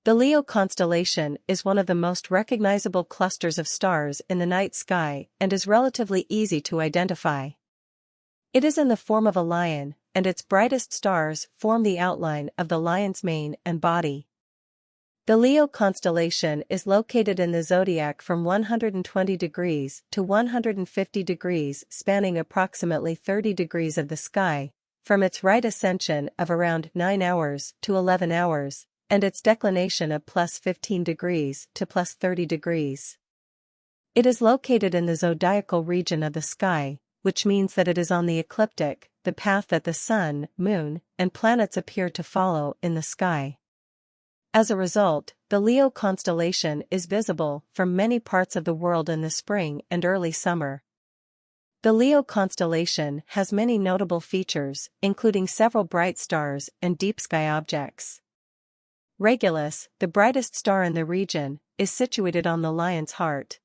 The Leo constellation is one of the most recognizable clusters of stars in the night sky and is relatively easy to identify. It is in the form of a lion, and its brightest stars form the outline of the lion's mane and body. The Leo constellation is located in the zodiac from 120 degrees to 150 degrees, spanning approximately 30 degrees of the sky, from its right ascension of around 9 hours to 11 hours, and its declination of plus 15 degrees to plus 30 degrees. It is located in the zodiacal region of the sky, which means that it is on the ecliptic, the path that the sun, moon, and planets appear to follow in the sky. As a result, the Leo constellation is visible from many parts of the world in the spring and early summer. The Leo constellation has many notable features, including several bright stars and deep sky objects. Regulus, the brightest star in the region, is situated on the lion's heart.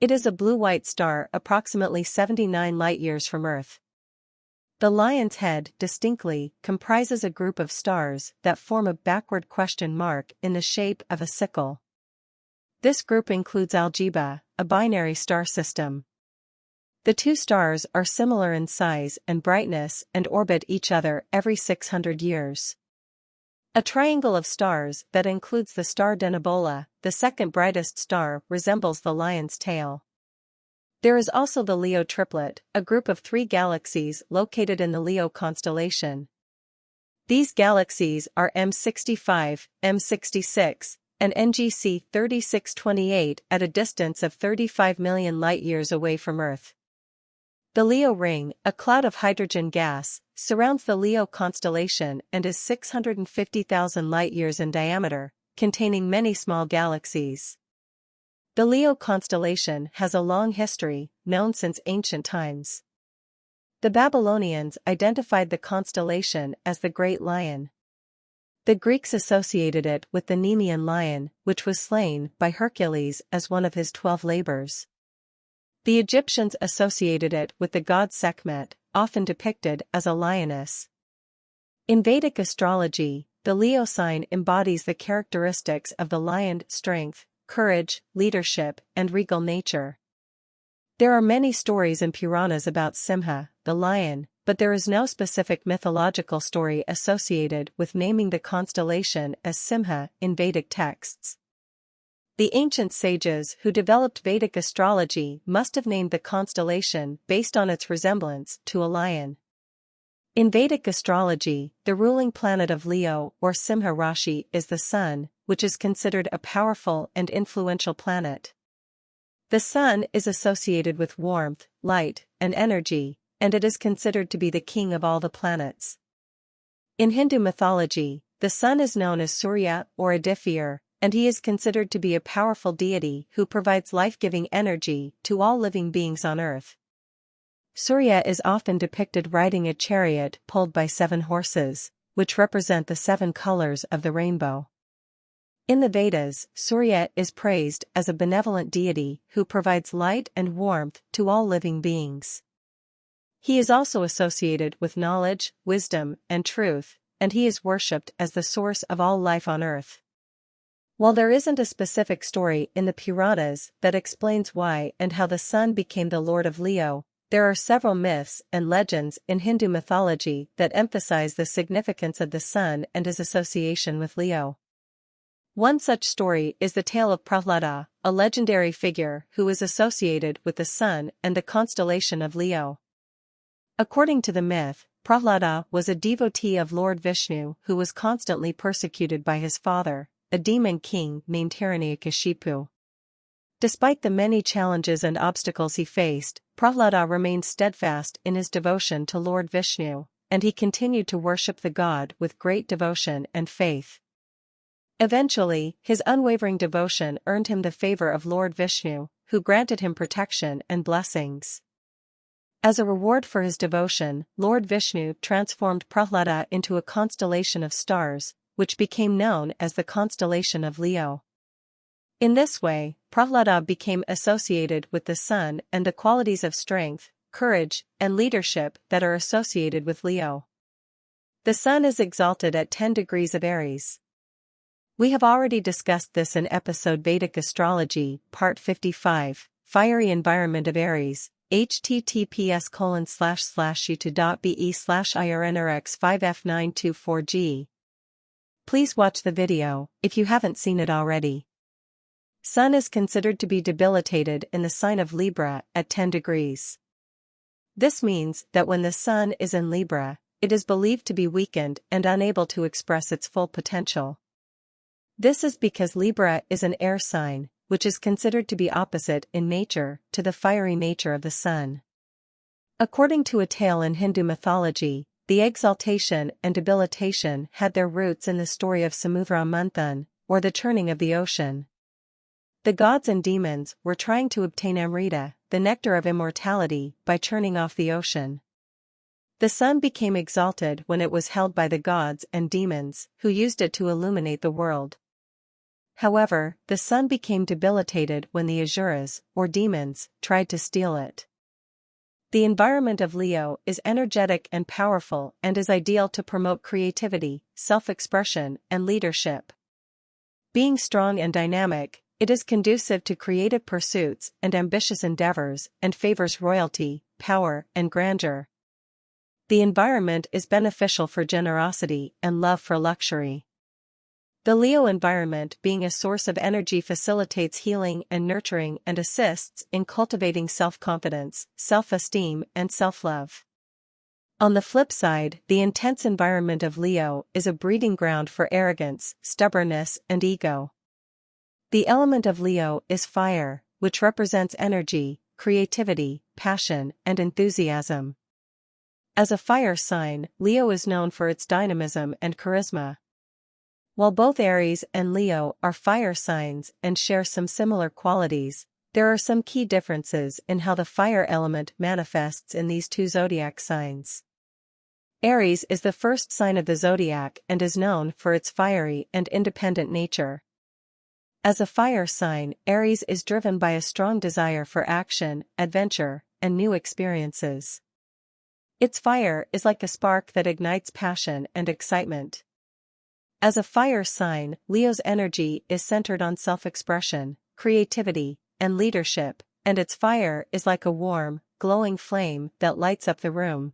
It is a blue-white star approximately 79 light-years from Earth. The lion's head distinctly comprises a group of stars that form a backward question mark in the shape of a sickle. This group includes Algeba, a binary star system. The two stars are similar in size and brightness and orbit each other every 600 years. A triangle of stars that includes the star Denebola, the second brightest star, resembles the lion's tail. There is also the Leo triplet, a group of 3 galaxies located in the Leo constellation. These galaxies are M65, M66, and NGC 3628 at a distance of 35 million light-years away from Earth. The Leo ring, a cloud of hydrogen gas, surrounds the Leo constellation and is 650,000 light-years in diameter, containing many small galaxies. The Leo constellation has a long history, known since ancient times. The Babylonians identified the constellation as the Great Lion. The Greeks associated it with the Nemean lion, which was slain by Hercules as one of his 12 labors. The Egyptians associated it with the god Sekhmet, often depicted as a lioness. In Vedic astrology, the Leo sign embodies the characteristics of the lion: strength, courage, leadership, and regal nature. There are many stories and Puranas about Singha, the lion, but there is no specific mythological story associated with naming the constellation as Singha in Vedic texts. The ancient sages who developed Vedic astrology must have named the constellation based on its resemblance to a lion. In Vedic astrology, the ruling planet of Leo or Singha Rashi is the sun, which is considered a powerful and influential planet. The sun is associated with warmth, light, and energy, and it is considered to be the king of all the planets. In Hindu mythology, the sun is known as Surya or Aditya, and he is considered to be a powerful deity who provides life-giving energy to all living beings on Earth. Surya is often depicted riding a chariot pulled by 7 horses, which represent the 7 colors of the rainbow. In the Vedas, Surya is praised as a benevolent deity who provides light and warmth to all living beings. He is also associated with knowledge, wisdom, and truth, and he is worshipped as the source of all life on Earth. While there isn't a specific story in the Puranas that explains why and how the sun became the lord of Leo, there are several myths and legends in Hindu mythology that emphasize the significance of the sun and his association with Leo. One such story is the tale of Prahlada, a legendary figure who is associated with the sun and the constellation of Leo. According to the myth, Prahlada was a devotee of Lord Vishnu who was constantly persecuted by his father, a demon king named Hiranyakashipu. Despite the many challenges and obstacles he faced, Prahlada remained steadfast in his devotion to Lord Vishnu, and he continued to worship the god with great devotion and faith. Eventually, his unwavering devotion earned him the favor of Lord Vishnu, who granted him protection and blessings. As a reward for his devotion, Lord Vishnu transformed Prahlada into a constellation of stars, which became known as the constellation of Leo. In this way, Prahlada became associated with the sun and the qualities of strength, courage, and leadership that are associated with Leo. The sun is exalted at 10 degrees of Aries. We have already discussed this in episode Vedic Astrology, Part 55, Fiery Environment of Aries, https://u2.be/irnrx5f924g. Please watch the video, if you haven't seen it already. Sun is considered to be debilitated in the sign of Libra at 10 degrees. This means that when the Sun is in Libra, it is believed to be weakened and unable to express its full potential. This is because Libra is an air sign, which is considered to be opposite in nature to the fiery nature of the Sun. According to a tale in Hindu mythology, the exaltation and debilitation had their roots in the story of Samudra Manthan, or the churning of the ocean. The gods and demons were trying to obtain Amrita, the nectar of immortality, by churning off the ocean. The sun became exalted when it was held by the gods and demons, who used it to illuminate the world. However, the sun became debilitated when the Asuras, or demons, tried to steal it. The environment of Leo is energetic and powerful and is ideal to promote creativity, self-expression, and leadership. Being strong and dynamic, it is conducive to creative pursuits and ambitious endeavors and favors royalty, power, and grandeur. The environment is beneficial for generosity and love for luxury. The Leo environment, being a source of energy, facilitates healing and nurturing and assists in cultivating self-confidence, self-esteem, and self-love. On the flip side, the intense environment of Leo is a breeding ground for arrogance, stubbornness, and ego. The element of Leo is fire, which represents energy, creativity, passion, and enthusiasm. As a fire sign, Leo is known for its dynamism and charisma. While both Aries and Leo are fire signs and share some similar qualities, there are some key differences in how the fire element manifests in these two zodiac signs. Aries is the first sign of the zodiac and is known for its fiery and independent nature. As a fire sign, Aries is driven by a strong desire for action, adventure, and new experiences. Its fire is like a spark that ignites passion and excitement. As a fire sign, Leo's energy is centered on self-expression, creativity, and leadership, and its fire is like a warm, glowing flame that lights up the room.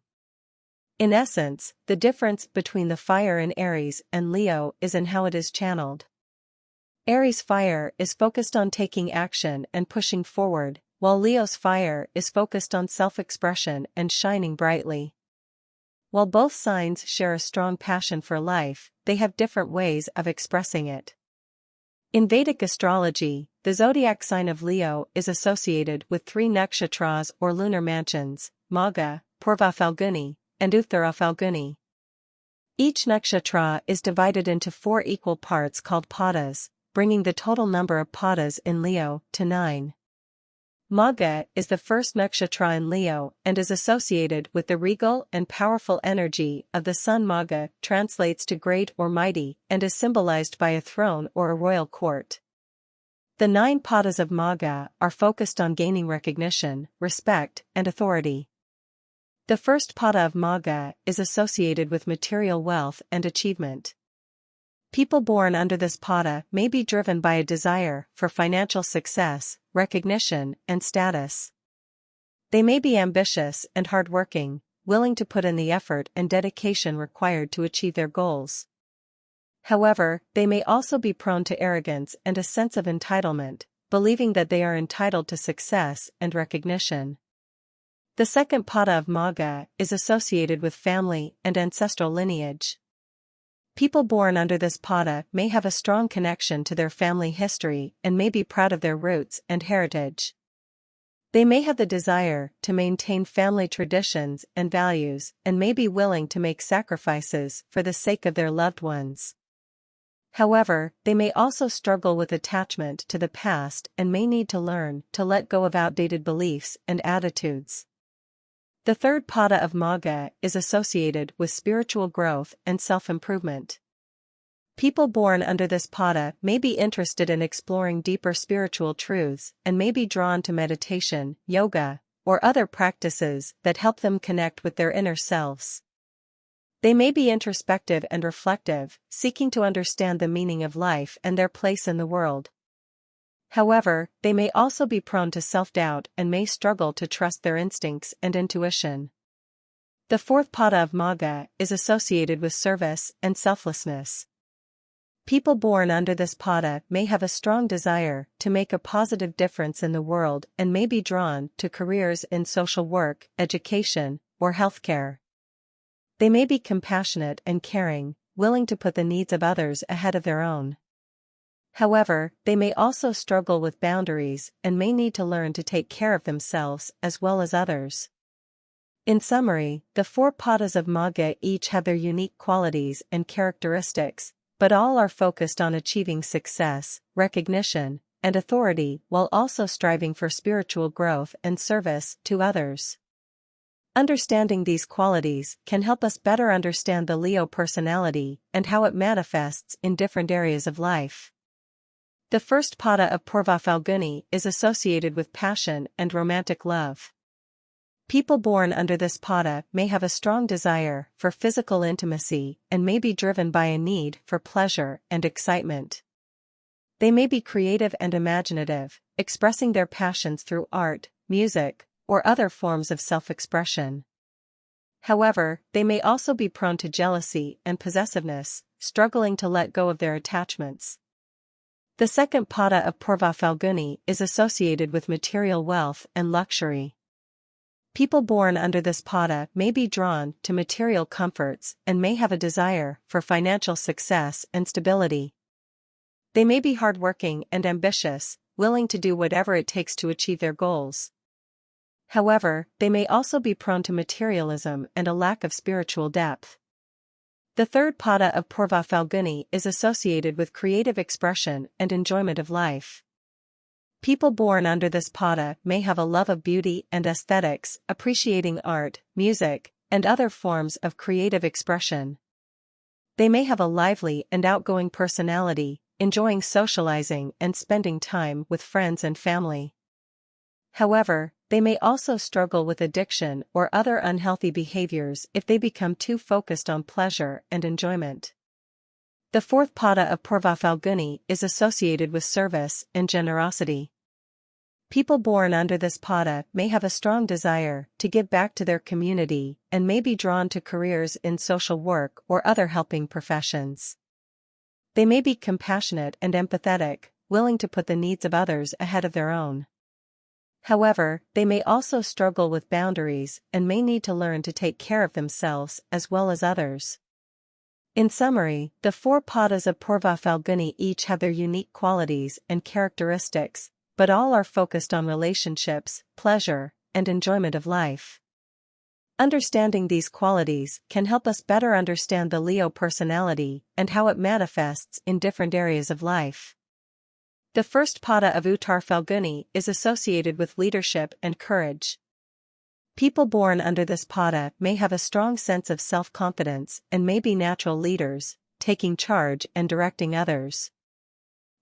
In essence, the difference between the fire in Aries and Leo is in how it is channeled. Aries' fire is focused on taking action and pushing forward, while Leo's fire is focused on self-expression and shining brightly. While both signs share a strong passion for life, they have different ways of expressing it. In Vedic astrology, the zodiac sign of Leo is associated with 3 nakshatras or lunar mansions, Magha, Purva Phalguni, and Uttar Phalguni. Each nakshatra is divided into 4 equal parts called padas, bringing the total number of padas in Leo to 9. Magha is the first nakshatra in Leo and is associated with the regal and powerful energy of the sun. Magha translates to great or mighty and is symbolized by a throne or a royal court. The 9 padas of Magha are focused on gaining recognition, respect, and authority. The first pada of Magha is associated with material wealth and achievement. People born under this pada may be driven by a desire for financial success, recognition, and status. They may be ambitious and hardworking, willing to put in the effort and dedication required to achieve their goals. However, they may also be prone to arrogance and a sense of entitlement, believing that they are entitled to success and recognition. The second pada of Magha is associated with family and ancestral lineage. People born under this pada may have a strong connection to their family history and may be proud of their roots and heritage. They may have the desire to maintain family traditions and values and may be willing to make sacrifices for the sake of their loved ones. However, they may also struggle with attachment to the past and may need to learn to let go of outdated beliefs and attitudes. The third pada of Magha is associated with spiritual growth and self-improvement. People born under this pada may be interested in exploring deeper spiritual truths and may be drawn to meditation, yoga, or other practices that help them connect with their inner selves. They may be introspective and reflective, seeking to understand the meaning of life and their place in the world. However, they may also be prone to self-doubt and may struggle to trust their instincts and intuition. The fourth pada of Magha is associated with service and selflessness. People born under this pada may have a strong desire to make a positive difference in the world and may be drawn to careers in social work, education, or healthcare. They may be compassionate and caring, willing to put the needs of others ahead of their own. However, they may also struggle with boundaries and may need to learn to take care of themselves as well as others. In summary, the four padas of Magha each have their unique qualities and characteristics, but all are focused on achieving success, recognition, and authority while also striving for spiritual growth and service to others. Understanding these qualities can help us better understand the Leo personality and how it manifests in different areas of life. The first pada of Purva Phalguni is associated with passion and romantic love. People born under this pada may have a strong desire for physical intimacy and may be driven by a need for pleasure and excitement. They may be creative and imaginative, expressing their passions through art, music, or other forms of self-expression. However, they may also be prone to jealousy and possessiveness, struggling to let go of their attachments. The second pada of Purva Phalguni is associated with material wealth and luxury. People born under this pada may be drawn to material comforts and may have a desire for financial success and stability. They may be hardworking and ambitious, willing to do whatever it takes to achieve their goals. However, they may also be prone to materialism and a lack of spiritual depth. The third pada of Purva Phalguni is associated with creative expression and enjoyment of life. People born under this pada may have a love of beauty and aesthetics, appreciating art, music, and other forms of creative expression. They may have a lively and outgoing personality, enjoying socializing and spending time with friends and family. However, they may also struggle with addiction or other unhealthy behaviors if they become too focused on pleasure and enjoyment. The fourth pada of Purva Phalguni is associated with service and generosity. People born under this pada may have a strong desire to give back to their community and may be drawn to careers in social work or other helping professions. They may be compassionate and empathetic, willing to put the needs of others ahead of their own. However, they may also struggle with boundaries and may need to learn to take care of themselves as well as others. In summary, the four padas of Purva Phalguni each have their unique qualities and characteristics, but all are focused on relationships, pleasure, and enjoyment of life. Understanding these qualities can help us better understand the Leo personality and how it manifests in different areas of life. The first pada of Uttar Phalguni is associated with leadership and courage. People born under this pada may have a strong sense of self-confidence and may be natural leaders, taking charge and directing others.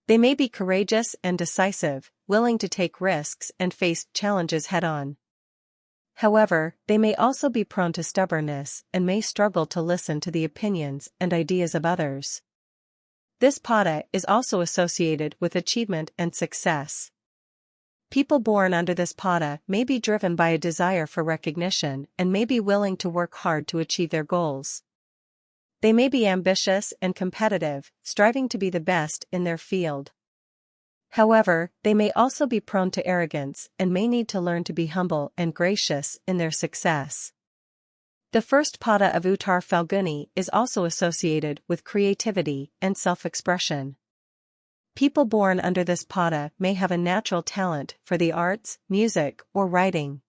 They may be courageous and decisive, willing to take risks and face challenges head-on. However, they may also be prone to stubbornness and may struggle to listen to the opinions and ideas of others. This pada is also associated with achievement and success. People born under this pada may be driven by a desire for recognition and may be willing to work hard to achieve their goals. They may be ambitious and competitive, striving to be the best in their field. However, they may also be prone to arrogance and may need to learn to be humble and gracious in their success. The first pada of Uttar Phalguni is also associated with creativity and self-expression. People born under this pada may have a natural talent for the arts, music, or writing.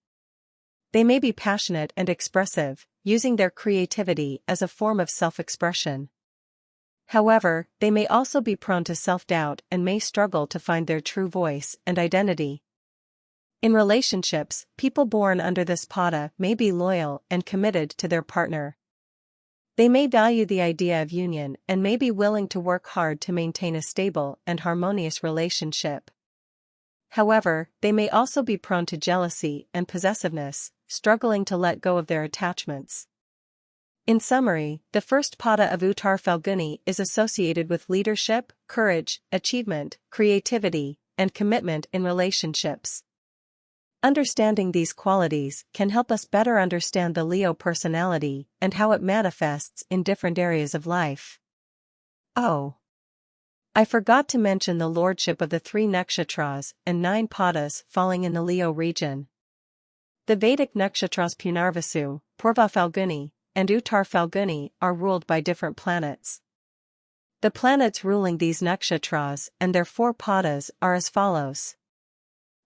They may be passionate and expressive, using their creativity as a form of self-expression. However, they may also be prone to self-doubt and may struggle to find their true voice and identity. In relationships, people born under this pada may be loyal and committed to their partner. They may value the idea of union and may be willing to work hard to maintain a stable and harmonious relationship. However, they may also be prone to jealousy and possessiveness, struggling to let go of their attachments. In summary, the first pada of Uttar Phalguni is associated with leadership, courage, achievement, creativity, and commitment in relationships. Understanding these qualities can help us better understand the Leo personality and how it manifests in different areas of life. Oh, I forgot to mention the lordship of the 3 nakshatras and 9 padas falling in the Leo region. The Vedic nakshatras Punarvasu, Purva Phalguni, and Uttar Phalguni are ruled by different planets. The planets ruling these nakshatras and their 4 padas are as follows.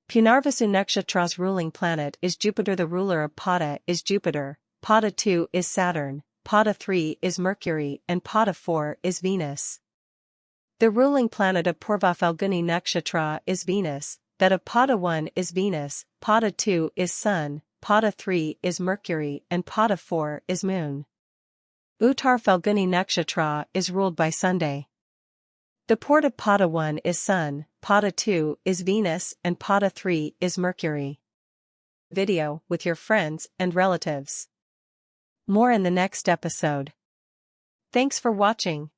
Punarvasu nakshatra's ruling planet is Jupiter. The ruler of pada is Jupiter, pada 2 is Saturn, pada 3 is Mercury, and pada 4 is Venus. The ruling planet of Purva Phalguni nakshatra is Venus, that of pada 1 is Venus, pada 2 is Sun, pada 3 is Mercury, and pada 4 is Moon. Uttar Phalguni nakshatra is ruled by Sunday. The port of pada 1 is Sun, pada 2 is Venus, and pada 3 is Mercury. Video with your friends and relatives. More in the next episode. Thanks for watching.